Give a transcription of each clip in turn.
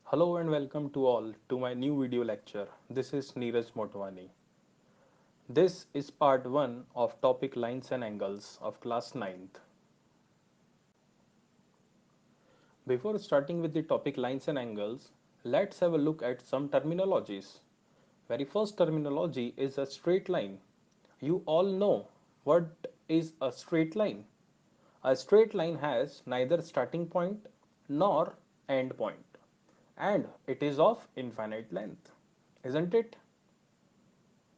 Hello and welcome to all to my new video lecture. This is Neeraj Motwani. This is part 1 of topic lines and angles of class 9th. Before starting with the topic lines and angles, let's have a look at some terminologies. Very first terminology is a straight line. You all know what is a straight line. A straight line has neither starting point nor end point, and it is of infinite length, isn't it?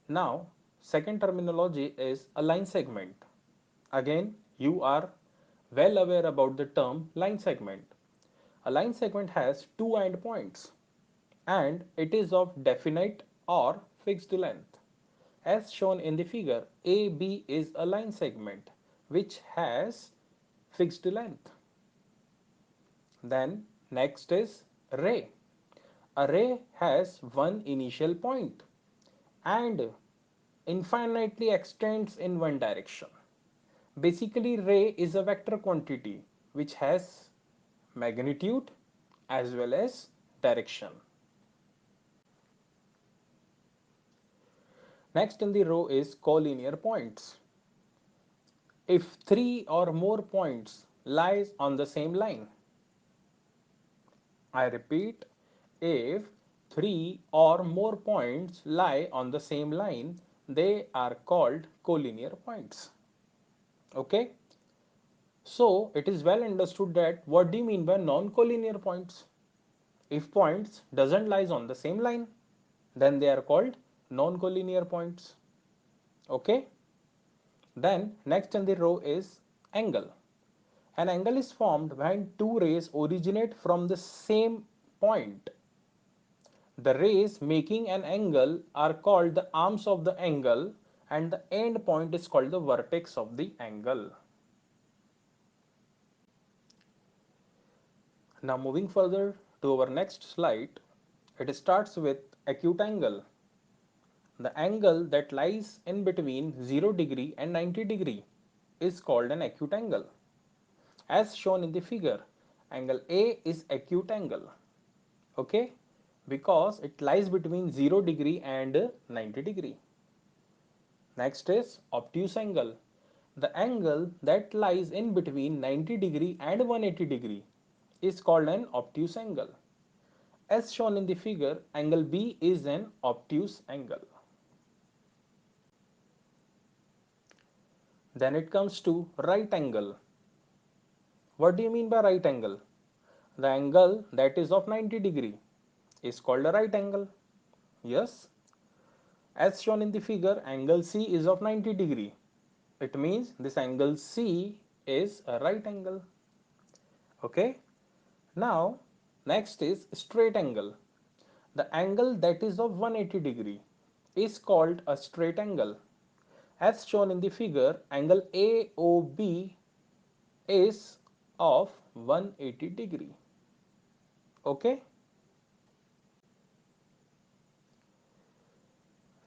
Now, second terminology is a line segment. Again, you are well aware about the term line segment. A line segment has two endpoints and it is of definite or fixed length. As shown in the figure, AB is a line segment which has fixed length. Then next is ray. A ray has one initial point and infinitely extends in one direction. Basically, ray is a vector quantity which has magnitude as well as direction. Next in the row is collinear points. If three or more points lies on the same line, I repeat, if three or more points lie on the same line, they are called collinear points. Okay? So it is well understood that what do you mean by non-collinear points? If points doesn't lies on the same line, then they are called non-collinear points. Okay? Then next in the row is angle. An angle is formed when two rays originate from the same point. The rays making an angle are called the arms of the angle and the end point is called the vertex of the angle. Now moving further to our next slide, it starts with acute angle. The angle that lies in between 0 degree and 90 degree is called an acute angle. As shown in the figure, angle A is acute angle. Okay? Because it lies between 0 degree and 90 degree. Next is obtuse angle. The angle that lies in between 90 degree and 180 degree is called an obtuse angle. As shown in the figure, angle B is an obtuse angle. Then it comes to right angle. What do you mean by right angle? The angle that is of 90 degree is called a right angle. Yes. As shown in the figure, angle C is of 90 degree. It means this angle C is a right angle. Okay. Now, next is straight angle. The angle that is of 180 degree is called a straight angle. As shown in the figure, angle AOB is of 180 degree. Okay.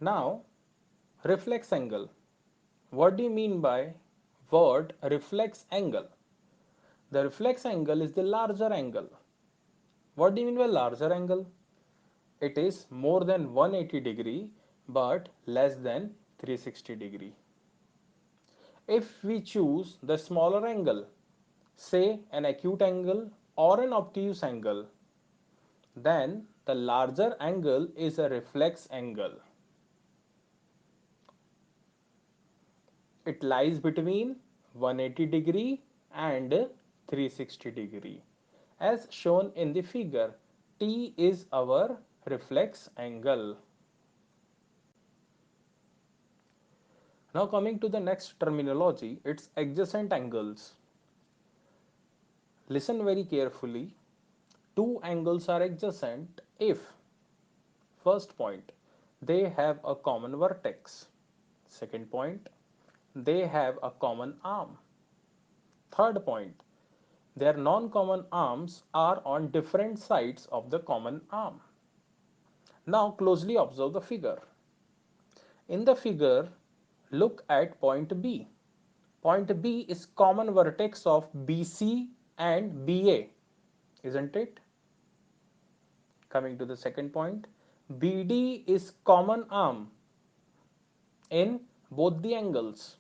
Now, reflex angle. What do you mean by word reflex angle? The reflex angle is the larger angle. What do you mean by larger angle? It is more than 180 degree but less than 360 degree. If we choose the smaller angle, say an acute angle or an obtuse angle, then the larger angle is a reflex angle. It lies between 180 degree and 360 degree. As shown in the figure, T is our reflex angle. Now coming to the next terminology, it's adjacent angles. Listen very carefully. Two angles are adjacent if, first point, they have a common vertex. Second point, they have a common arm. Third point, their non-common arms are on different sides of the common arm. Now closely observe the figure. In the figure, look at point B. Point B is common vertex of BC and BA, isn't it? Coming to the second point, BD is common arm in both the angles.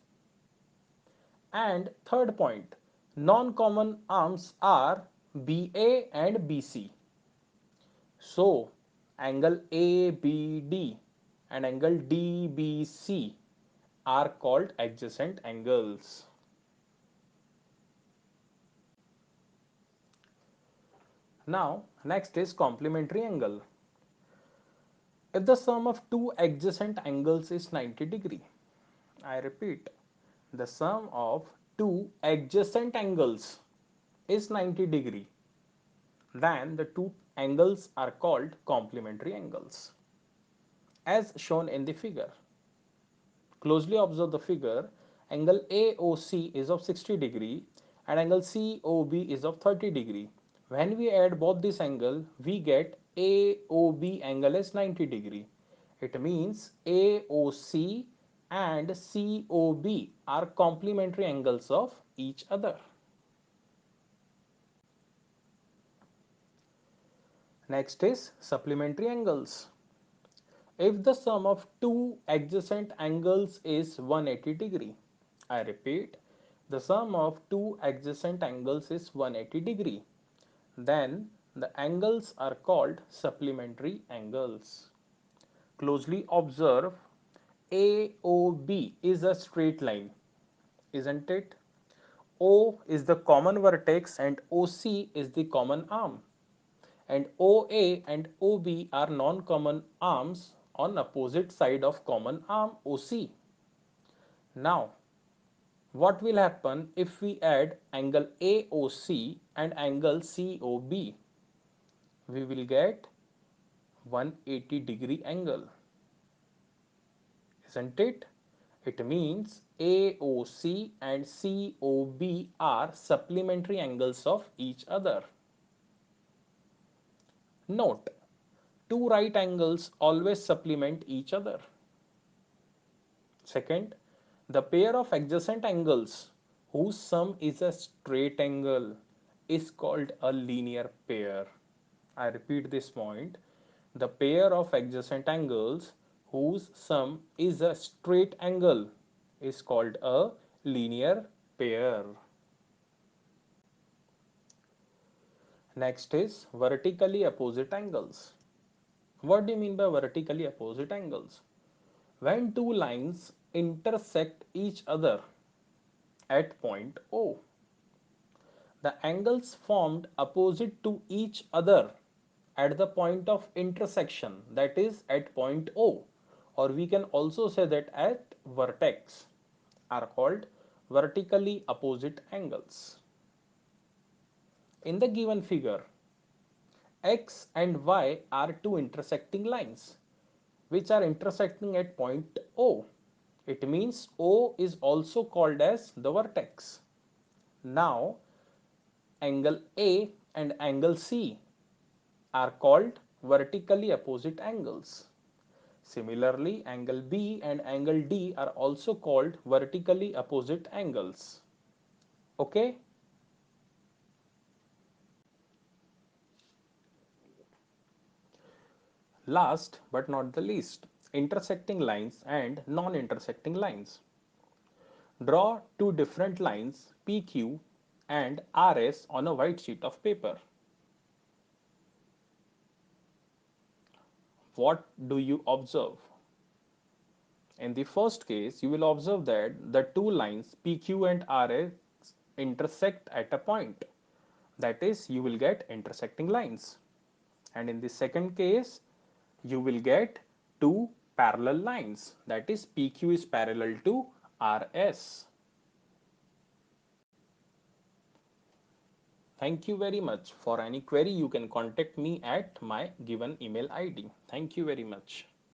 And third point, non-common arms are BA and BC. So, angle ABD and angle DBC are called adjacent angles. Now, next is complementary angle. If the sum of two adjacent angles is 90 degree, I repeat, the sum of two adjacent angles is 90 degree, then the two angles are called complementary angles, as shown in the figure. Closely observe the figure. Angle AOC is of 60 degree and angle COB is of 30 degree. When we add both this angle, we get AOB angle as 90 degree. It means AOC and COB are complementary angles of each other. Next is supplementary angles. If the sum of two adjacent angles is 180 degree, I repeat, the sum of two adjacent angles is 180 degree, then the angles are called supplementary angles. Closely observe, AOB is a straight line, isn't it? O is the common vertex and OC is the common arm. And OA and OB are non-common arms on opposite side of common arm OC. Now, what will happen if we add angle AOC and angle COB? We will get 180 degree angle, isn't it? It means AOC and COB are supplementary angles of each other. Note, two right angles always supplement each other. Second, the pair of adjacent angles whose sum is a straight angle is called a linear pair. I repeat this point. The pair of adjacent angles whose sum is a straight angle is called a linear pair. Next is vertically opposite angles. What do you mean by vertically opposite angles? When two lines intersect each other at point O, the angles formed opposite to each other at the point of intersection, that is at point O, or we can also say that at vertex, are called vertically opposite angles. In the given figure, X and Y are two intersecting lines which are intersecting at point O. It means O is also called as the vertex. Now, angle A and angle C are called vertically opposite angles. Similarly, angle B and angle D are also called vertically opposite angles. Okay? Last but not the least, intersecting lines and non-intersecting lines. Draw two different lines PQ and RS on a white sheet of paper. What do you observe? In the first case, you will observe that the two lines PQ and RS intersect at a point. That is, you will get intersecting lines. And in the second case, you will get two parallel lines. That is, PQ is parallel to RS. Thank you very much. For any query, you can contact me at my given email ID. Thank you very much.